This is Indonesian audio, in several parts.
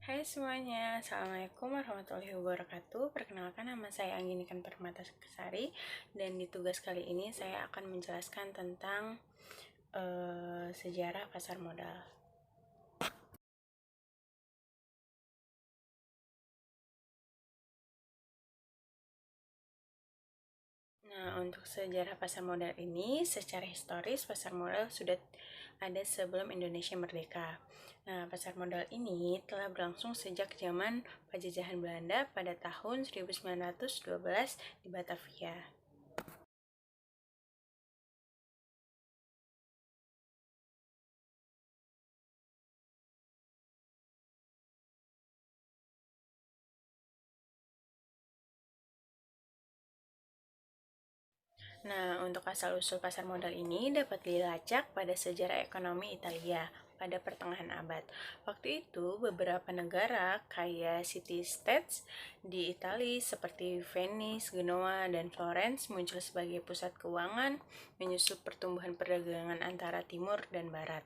Hai semuanya, Assalamualaikum warahmatullahi wabarakatuh. Perkenalkan, nama saya Angginikan Permatasari, dan di tugas kali ini saya akan menjelaskan tentang sejarah pasar modal. Nah, untuk sejarah pasar modal ini, secara historis pasar modal sudah ada sebelum Indonesia merdeka. Nah, pasar modal ini telah berlangsung sejak zaman penjajahan Belanda pada tahun 1912 di Batavia. Nah, untuk asal-usul pasar modal ini dapat dilacak pada sejarah ekonomi Italia pada pertengahan abad. Waktu itu, beberapa negara kaya city-states di Italia seperti Venice, Genoa, dan Florence muncul sebagai pusat keuangan, menyusul pertumbuhan perdagangan antara timur dan barat.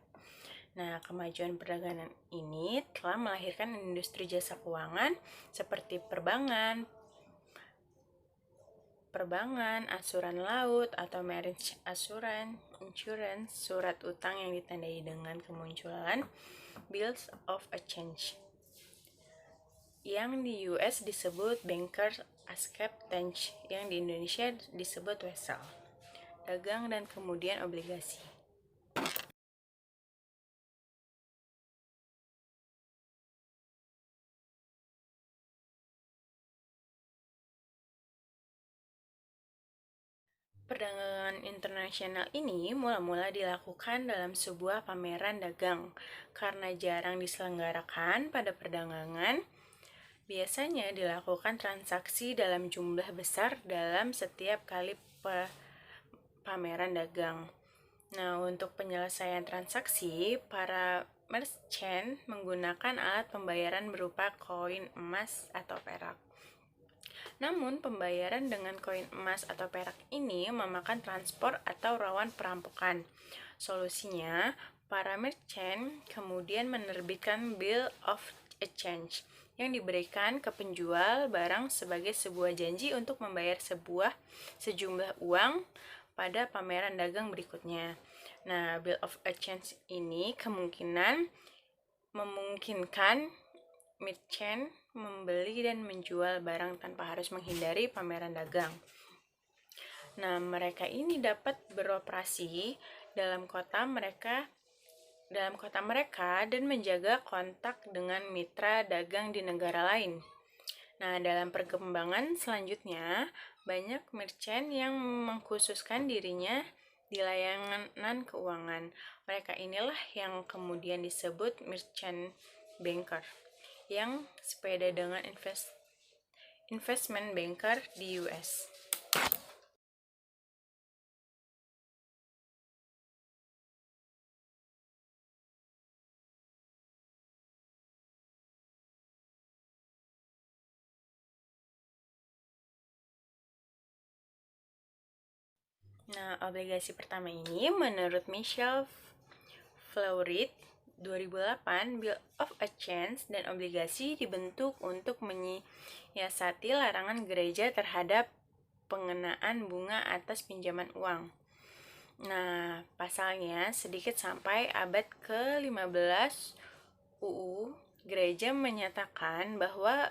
Nah, kemajuan perdagangan ini telah melahirkan industri jasa keuangan seperti perbankan, asuran laut atau marine insurance, surat utang yang ditandai dengan kemunculan bills of exchange yang di US disebut Bankers Acceptance, yang di Indonesia disebut Wesel, dagang dan kemudian obligasi. Perdagangan internasional ini mula-mula dilakukan dalam sebuah pameran dagang. Karena jarang diselenggarakan pada perdagangan, biasanya dilakukan transaksi dalam jumlah besar dalam setiap kali pameran dagang. Nah, untuk penyelesaian transaksi, para merchant menggunakan alat pembayaran berupa koin emas atau perak. Namun, pembayaran dengan koin emas atau perak ini memakan transport atau rawan perampokan. Solusinya, para merchant kemudian menerbitkan Bill of Exchange yang diberikan ke penjual barang sebagai sebuah janji untuk membayar sejumlah uang pada pameran dagang berikutnya. Nah, Bill of Exchange ini memungkinkan merchant membeli dan menjual barang tanpa harus menghindari pameran dagang. Nah, mereka ini dapat beroperasi dalam kota mereka dan menjaga kontak dengan mitra dagang di negara lain. Nah, dalam perkembangan selanjutnya, banyak merchant yang mengkhususkan dirinya di layanan keuangan. Mereka inilah yang kemudian disebut merchant banker, yang sepeda dengan investment banker di US. Nah, obligasi pertama ini menurut Michel Fleury 2008, Bill of Exchange dan obligasi dibentuk untuk menyiasati larangan gereja terhadap pengenaan bunga atas pinjaman uang. Nah, pasalnya sedikit sampai abad ke-15 UU, gereja menyatakan bahwa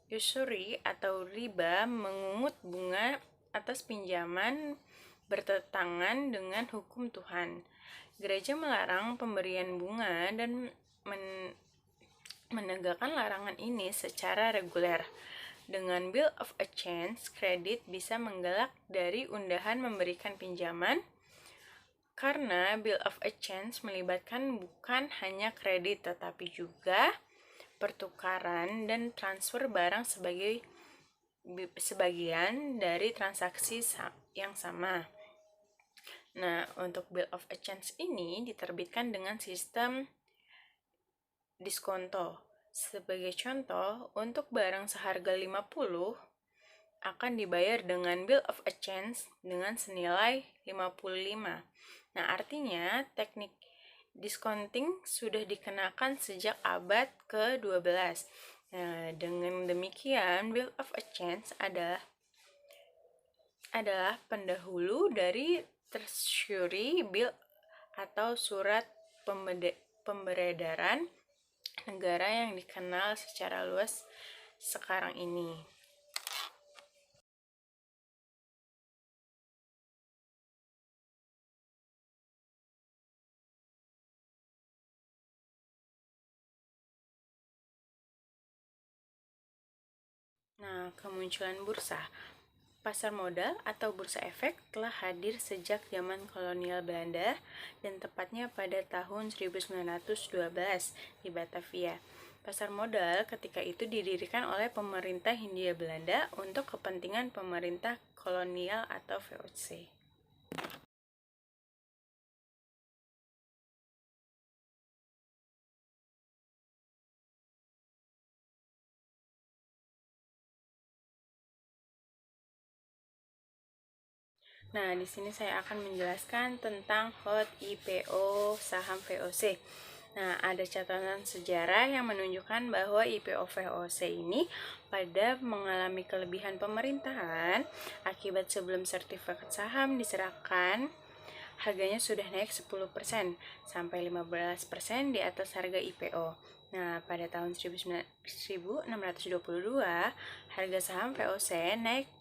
usury atau riba mengungut bunga atas pinjaman bertentangan dengan hukum Tuhan. Gereja melarang pemberian bunga dan menegakkan larangan ini secara reguler. Dengan Bill of Exchange, kredit bisa menggelak dari undahan memberikan pinjaman, karena Bill of Exchange melibatkan bukan hanya kredit tetapi juga pertukaran dan transfer barang sebagai sebagian dari transaksi yang sama. Nah, untuk Bill of Exchange ini diterbitkan dengan sistem diskonto. Sebagai contoh, untuk barang seharga 50 akan dibayar dengan Bill of Exchange dengan senilai 55. Nah, artinya teknik discounting sudah dikenakan sejak abad ke-12. Nah, dengan demikian, Bill of Exchange adalah pendahulu dari Treasury Bill atau surat pemberedaran negara yang dikenal secara luas sekarang ini. Nah, kemunculan bursa. Pasar modal atau bursa efek telah hadir sejak zaman kolonial Belanda dan tepatnya pada tahun 1912 di Batavia. Pasar modal ketika itu didirikan oleh pemerintah Hindia Belanda untuk kepentingan pemerintah kolonial atau VOC. Nah, di sini saya akan menjelaskan tentang HOT IPO saham VOC. Nah, ada catatan sejarah yang menunjukkan bahwa IPO VOC ini pada mengalami kelebihan pemerintahan akibat sebelum sertifikat saham diserahkan, harganya sudah naik 10% sampai 15% di atas harga IPO. Nah, pada tahun 1622, harga saham VOC naik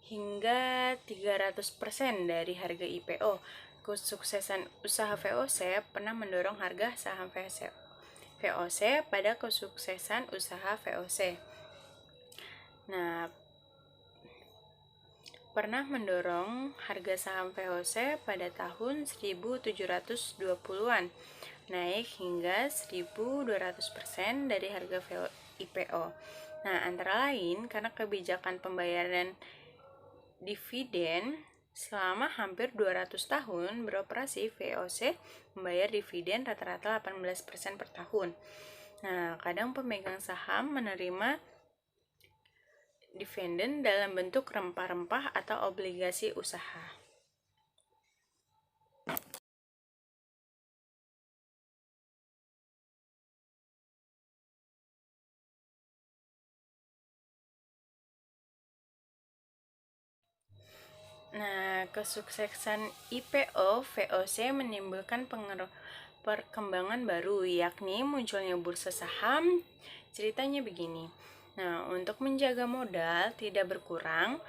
hingga 300% dari harga IPO. Kesuksesan usaha VOC pernah mendorong harga saham VOC pada kesuksesan usaha VOC. Nah, pernah mendorong harga saham VOC pada tahun 1720-an, naik hingga 1200% dari harga IPO. Nah, antara lain karena kebijakan pembayaran dividen. Selama hampir 200 tahun beroperasi, VOC membayar dividen rata-rata 18% per tahun. Nah, kadang pemegang saham menerima dividen dalam bentuk rempah-rempah atau obligasi usaha. Nah, kesuksesan IPO VOC menimbulkan perkembangan baru, yakni munculnya bursa saham. Ceritanya begini. Nah, untuk menjaga modal tidak berkurang,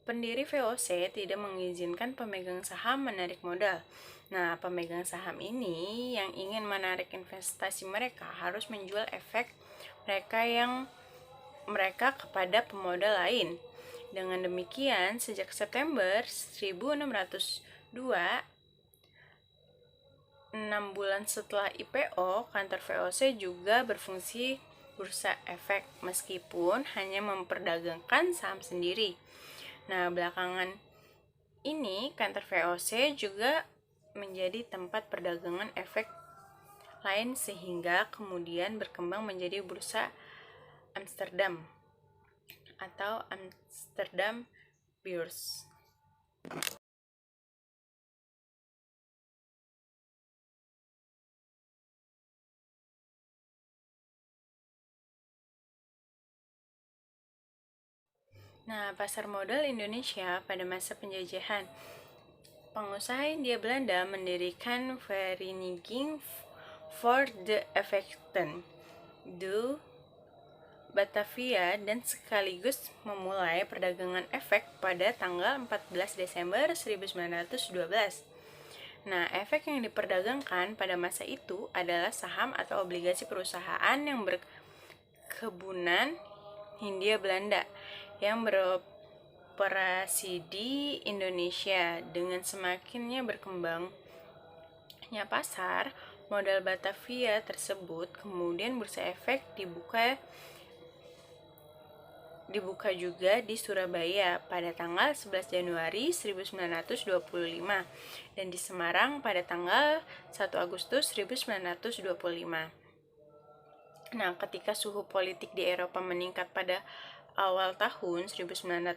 pendiri VOC tidak mengizinkan pemegang saham menarik modal. Nah, pemegang saham ini yang ingin menarik investasi mereka harus menjual efek mereka kepada pemodal lain. Dengan demikian, sejak September 1602, 6 bulan setelah IPO, kantor VOC juga berfungsi bursa efek meskipun hanya memperdagangkan saham sendiri. Nah, belakangan ini kantor VOC juga menjadi tempat perdagangan efek lain sehingga kemudian berkembang menjadi bursa Amsterdam atau Amsterdam Beurs. Nah, pasar modal Indonesia pada masa penjajahan. Pengusaha Hindia Belanda mendirikan Vereniging voor de Effecten de Batavia dan sekaligus memulai perdagangan efek pada tanggal 14 Desember 1912. Nah, efek yang diperdagangkan pada masa itu adalah saham atau obligasi perusahaan yang berkebunan Hindia Belanda yang beroperasi di Indonesia. Dengan semakinnya berkembangnya pasar modal Batavia tersebut, kemudian bursa efek dibuka juga di Surabaya pada tanggal 11 Januari 1925 dan di Semarang pada tanggal 1 Agustus 1925. Nah, ketika suhu politik di Eropa meningkat pada awal tahun 1939,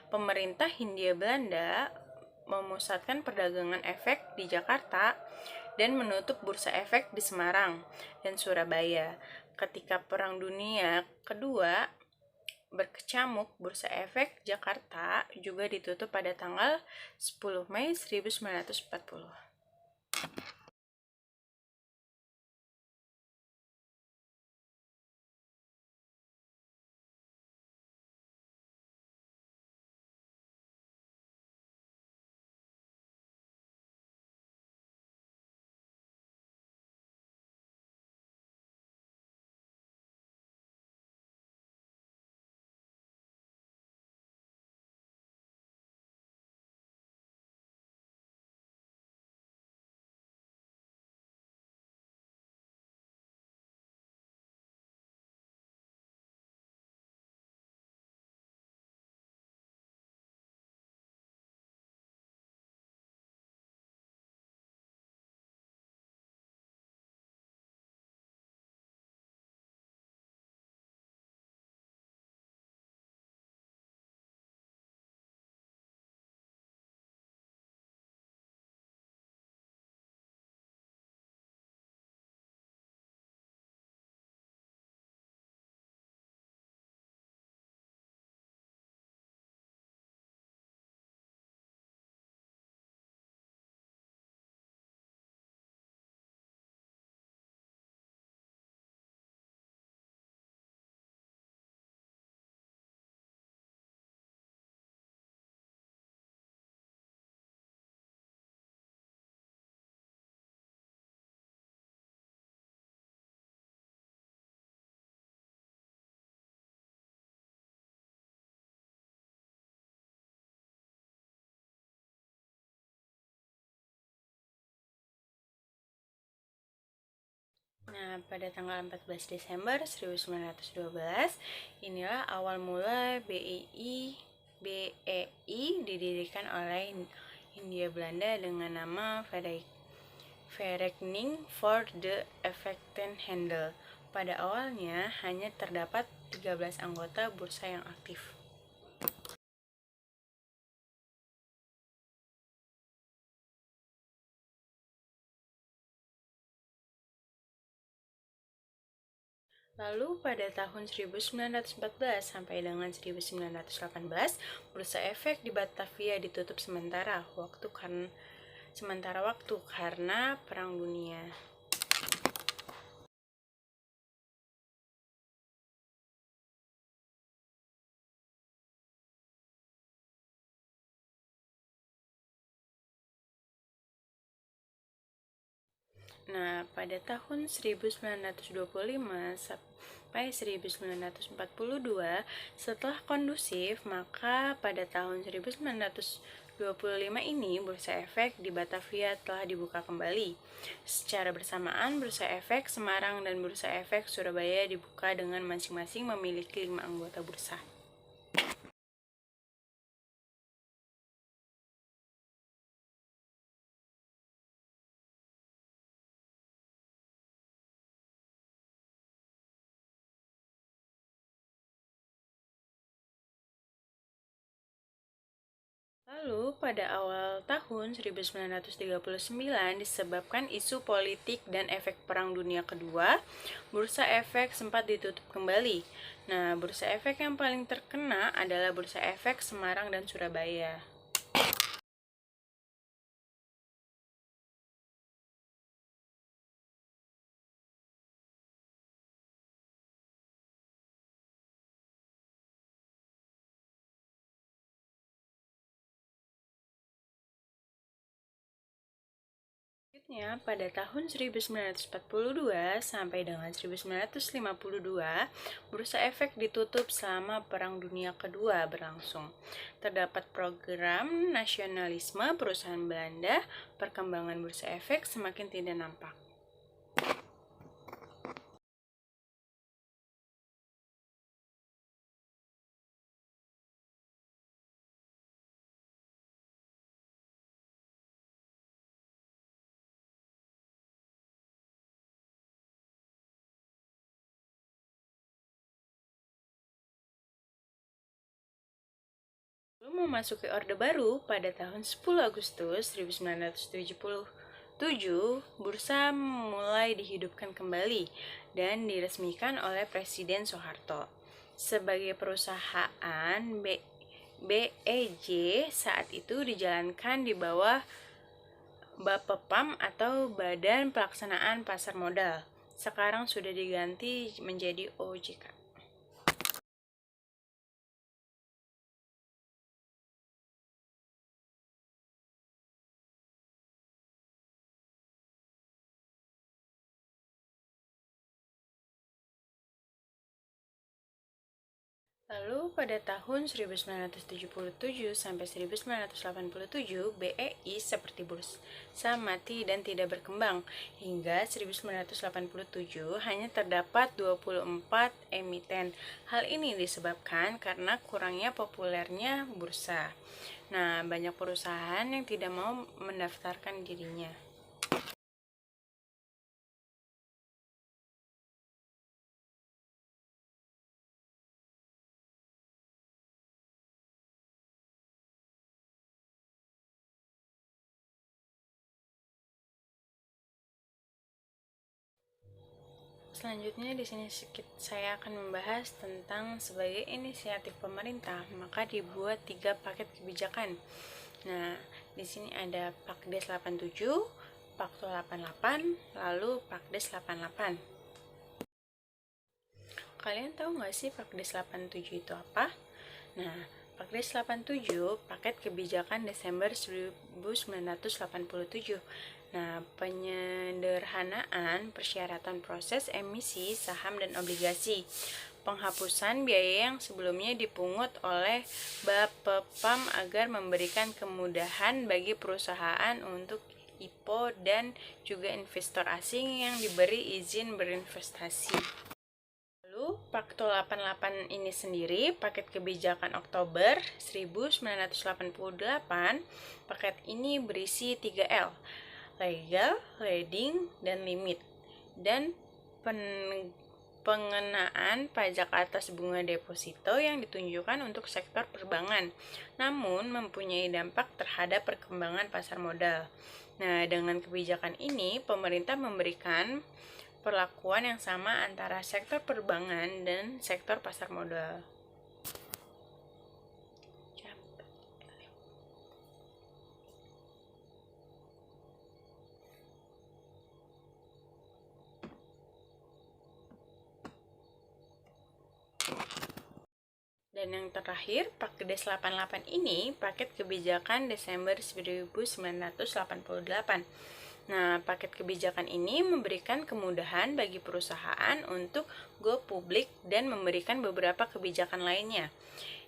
pemerintah Hindia Belanda memusatkan perdagangan efek di Jakarta dan menutup bursa efek di Semarang dan Surabaya. Ketika Perang Dunia Kedua berkecamuk, bursa efek Jakarta juga ditutup pada tanggal 10 Mei 1940. Nah, pada tanggal 14 Desember 1912, inilah awal mula BEI didirikan oleh Hindia Belanda dengan nama Vereniging voor de Effectenhandel. Pada awalnya hanya terdapat 13 anggota bursa yang aktif. Lalu pada tahun 1914 sampai dengan 1918, bursa efek di Batavia ditutup sementara waktu karena Perang Dunia. Nah, pada tahun 1925 sampai 1942, setelah kondusif, maka pada tahun 1925 ini bursa efek di Batavia telah dibuka kembali. Secara bersamaan, bursa efek Semarang dan bursa efek Surabaya dibuka dengan masing-masing memiliki 5 anggota bursa. Lalu, pada awal tahun 1939, disebabkan isu politik dan efek Perang Dunia Kedua, bursa efek sempat ditutup kembali. Nah, bursa efek yang paling terkena adalah bursa efek Semarang dan Surabaya. Selanjutnya, pada tahun 1942 sampai dengan 1952, bursa efek ditutup selama Perang Dunia Kedua berlangsung. Terdapat program nasionalisme perusahaan Belanda, perkembangan bursa efek semakin tidak nampak. Memasuki Orde Baru pada tahun 10 Agustus 1977, bursa mulai dihidupkan kembali dan diresmikan oleh Presiden Soeharto. Sebagai perusahaan, BEJ saat itu dijalankan di bawah Bapepam atau Badan Pelaksanaan Pasar Modal. Sekarang sudah diganti menjadi OJK. Lalu pada tahun 1977 sampai 1987, BEI seperti bursa mati dan tidak berkembang. Hingga 1987 hanya terdapat 24 emiten. Hal ini disebabkan karena kurangnya populernya bursa. Nah, banyak perusahaan yang tidak mau mendaftarkan dirinya. Selanjutnya di sini saya akan membahas tentang sebagai inisiatif pemerintah, maka dibuat 3 paket kebijakan. Nah, di sini ada Pakdes 87, Pakto 88, lalu Pakdes 88. Kalian tahu nggak sih Pakdes 87 itu apa? Nah, Pakdes 87 paket kebijakan Desember 1987. Nah, penyederhanaan persyaratan proses emisi saham dan obligasi, penghapusan biaya yang sebelumnya dipungut oleh Bapepam agar memberikan kemudahan bagi perusahaan untuk IPO dan juga investor asing yang diberi izin berinvestasi. Pakto 88 ini sendiri paket kebijakan Oktober 1988. Paket ini berisi 3L: legal, leading, dan limit, dan pengenaan pajak atas bunga deposito yang ditunjukkan untuk sektor perbankan, namun mempunyai dampak terhadap perkembangan pasar modal. Nah, dengan kebijakan ini, pemerintah memberikan perlakuan yang sama antara sektor perbankan dan sektor pasar modal. Dan yang terakhir, Pakdes 88 ini paket kebijakan Desember 1988. Nah, paket kebijakan ini memberikan kemudahan bagi perusahaan untuk go publik dan memberikan beberapa kebijakan lainnya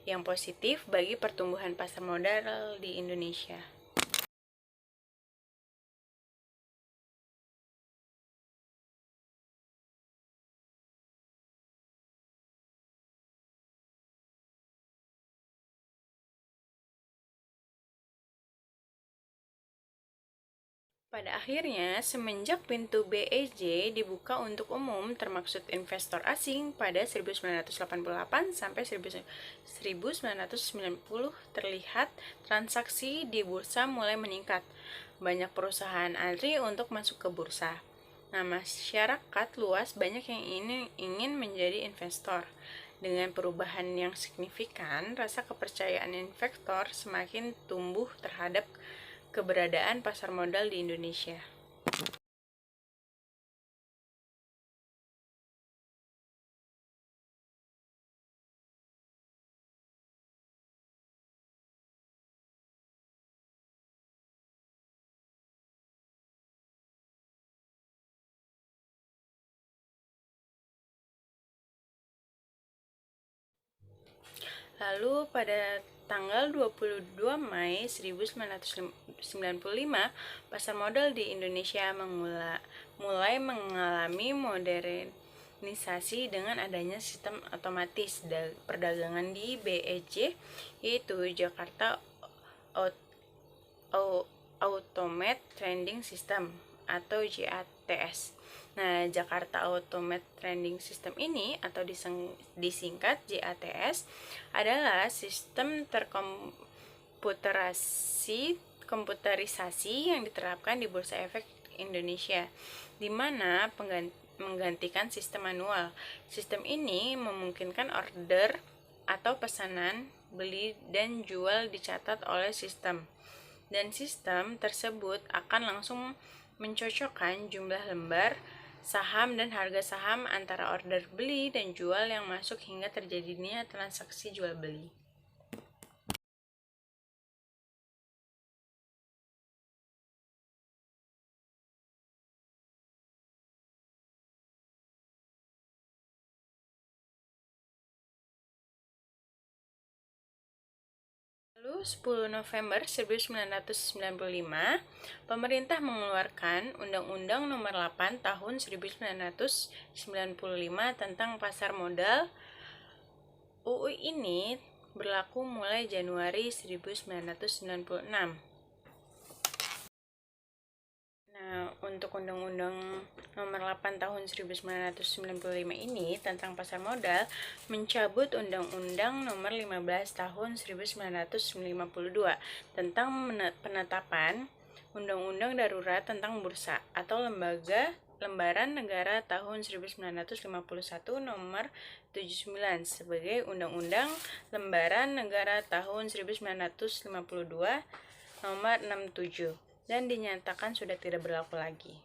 yang positif bagi pertumbuhan pasar modal di Indonesia. Pada akhirnya, semenjak pintu BEJ dibuka untuk umum termaksud investor asing pada 1988 sampai 1990, terlihat transaksi di bursa mulai meningkat. Banyak perusahaan antri untuk masuk ke bursa. Nah, masyarakat luas banyak yang ingin menjadi investor. Dengan perubahan yang signifikan, rasa kepercayaan investor semakin tumbuh terhadap keberadaan pasar modal di Indonesia. Lalu pada tanggal 22 Mei 1995, pasar modal di Indonesia mulai mengalami modernisasi dengan adanya sistem otomatis perdagangan di BEJ, yaitu Jakarta Automated Trading System atau JATS. Nah, Jakarta Automated Trading System ini atau disingkat JATS adalah sistem komputerisasi yang diterapkan di Bursa Efek Indonesia, di mana menggantikan sistem manual. Sistem ini memungkinkan order atau pesanan, beli dan jual dicatat oleh sistem. Dan sistem tersebut akan langsung mencocokkan jumlah lembar saham dan harga saham antara order beli dan jual yang masuk hingga terjadinya transaksi jual beli. Lalu 10 November 1995, pemerintah mengeluarkan Undang-Undang Nomor 8 Tahun 1995 tentang pasar modal. UU ini berlaku mulai Januari 1996. Nah, untuk Undang-Undang Nomor 8 Tahun 1995 ini tentang pasar modal mencabut Undang-Undang Nomor 15 Tahun 1952 tentang penetapan Undang-Undang Darurat tentang Bursa atau Lembaran Negara tahun 1951 Nomor 79 sebagai Undang-Undang Lembaran Negara tahun 1952 Nomor 67 dan dinyatakan sudah tidak berlaku lagi.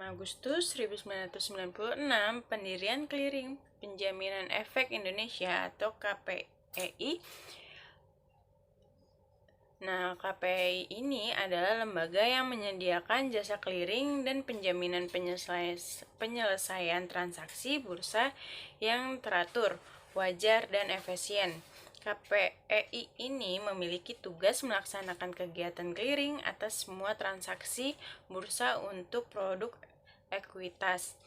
Agustus 1996, pendirian Clearing Penjaminan Efek Indonesia atau KPEI. Nah, KPEI ini adalah lembaga yang menyediakan jasa clearing dan penjaminan penyelesaian transaksi bursa yang teratur, wajar, dan efisien. KPEI ini memiliki tugas melaksanakan kegiatan clearing atas semua transaksi bursa untuk produk ekuitas,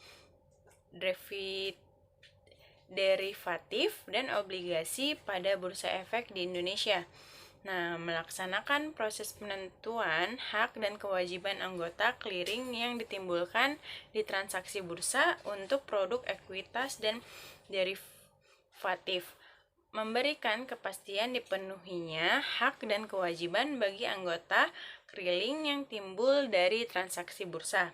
derivatif, dan obligasi pada bursa efek di Indonesia. Nah, melaksanakan proses penentuan hak dan kewajiban anggota clearing yang ditimbulkan di transaksi bursa untuk produk ekuitas dan derivatif. Memberikan kepastian dipenuhinya hak dan kewajiban bagi anggota clearing yang timbul dari transaksi bursa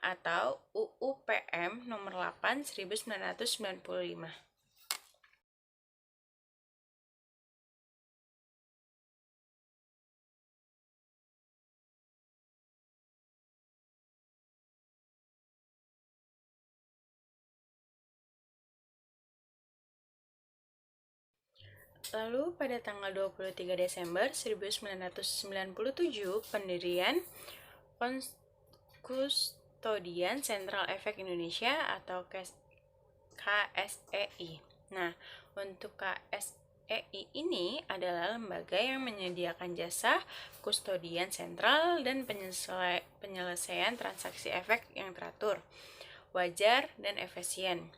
atau UU PM nomor 8 1995. Lalu pada tanggal 23 Desember 1997, pendirian Kustodian Sentral Efek Indonesia atau KSEI. Nah, untuk KSEI ini adalah lembaga yang menyediakan jasa kustodian sentral dan penyelesaian transaksi efek yang teratur, wajar, dan efisien.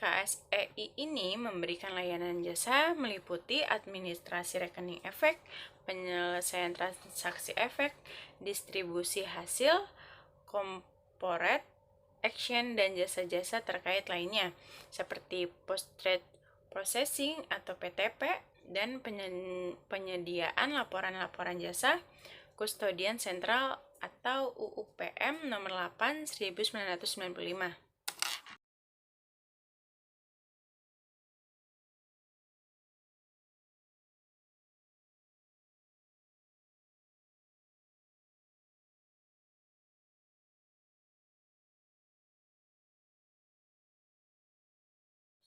KSEI ini memberikan layanan jasa meliputi administrasi rekening efek, penyelesaian transaksi efek, distribusi hasil, corporate action, dan jasa-jasa terkait lainnya seperti post-trade processing atau PTP dan penyediaan laporan-laporan jasa kustodian sentral atau UU PM nomor 8 1995.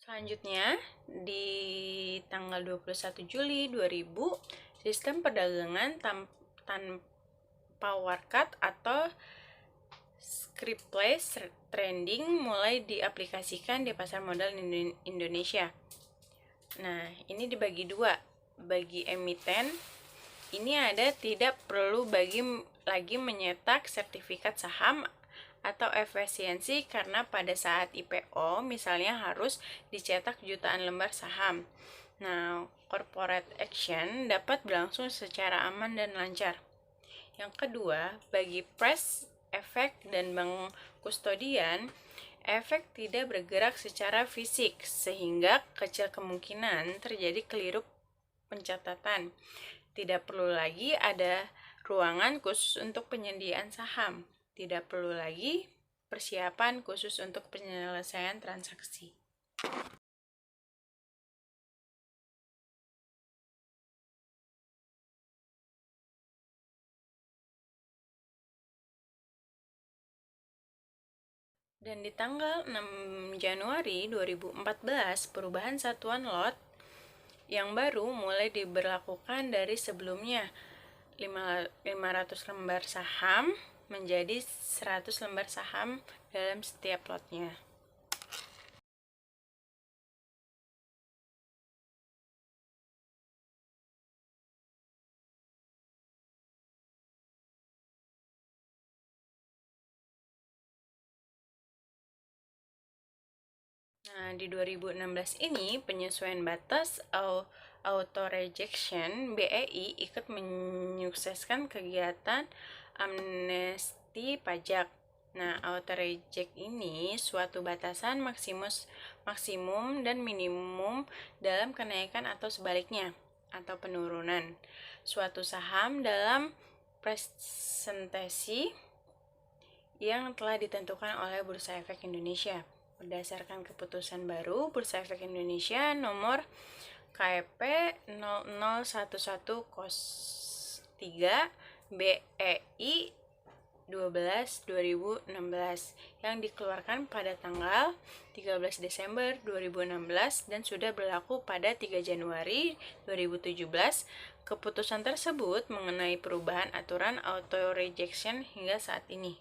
Selanjutnya, di tanggal 21 Juli 2000, sistem perdagangan tanpa warkat atau scriptless trading mulai diaplikasikan di pasar modal Indonesia. Nah, ini dibagi dua. Bagi emiten, ini ada tidak perlu lagi menyetak sertifikat saham atau efisiensi karena pada saat IPO misalnya harus dicetak jutaan lembar saham. Nah, corporate action dapat berlangsung secara aman dan lancar. Yang kedua, bagi press, efek, dan bank kustodian, efek tidak bergerak secara fisik, sehingga kecil kemungkinan terjadi keliru pencatatan. Tidak perlu lagi ada ruangan khusus untuk penyediaan saham. Tidak perlu lagi persiapan khusus untuk penyelesaian transaksi. Dan di tanggal 6 Januari 2014, perubahan satuan lot yang baru mulai diberlakukan dari sebelumnya 500 lembar saham menjadi 100 lembar saham dalam setiap lotnya. Nah, di 2016 ini penyesuaian batas auto rejection BEI ikut menyukseskan kegiatan amnesti pajak. Nah, auto reject ini suatu batasan maksimum dan minimum dalam kenaikan atau sebaliknya atau penurunan suatu saham dalam presentasi yang telah ditentukan oleh Bursa Efek Indonesia. Berdasarkan keputusan baru Bursa Efek Indonesia nomor KEP 001103 BEI 12/2016 yang dikeluarkan pada tanggal 13 Desember 2016 dan sudah berlaku pada 3 Januari 2017. Keputusan tersebut mengenai perubahan aturan auto rejection hingga saat ini.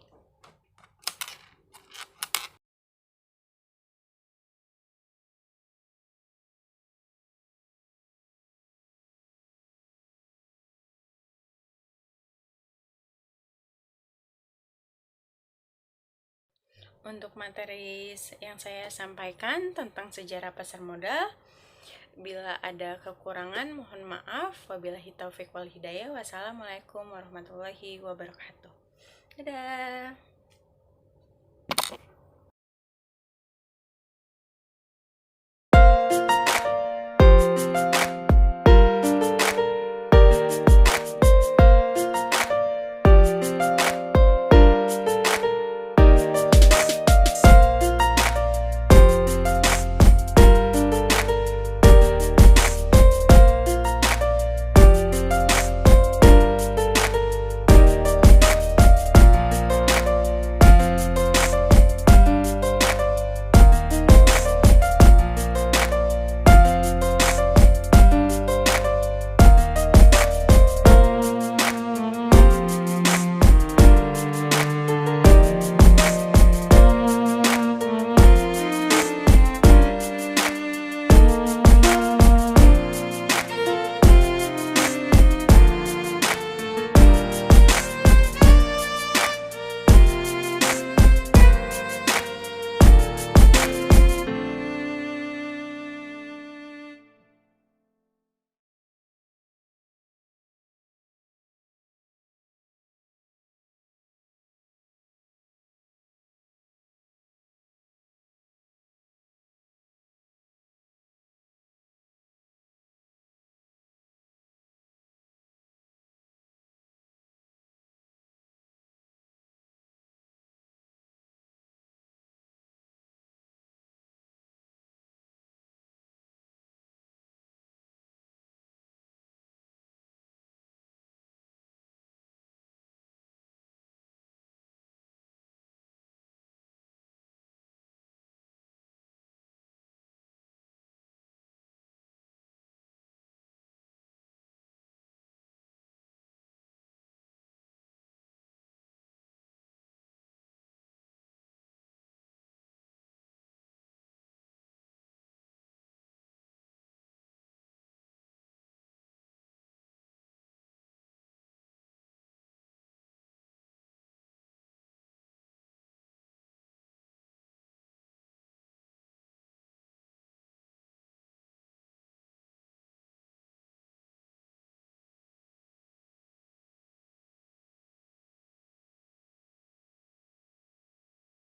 Untuk materi yang saya sampaikan tentang sejarah pasar modal, bila ada kekurangan mohon maaf. Wabillahi taufiq wal hidayah. Wassalamualaikum warahmatullahi wabarakatuh. Dadah.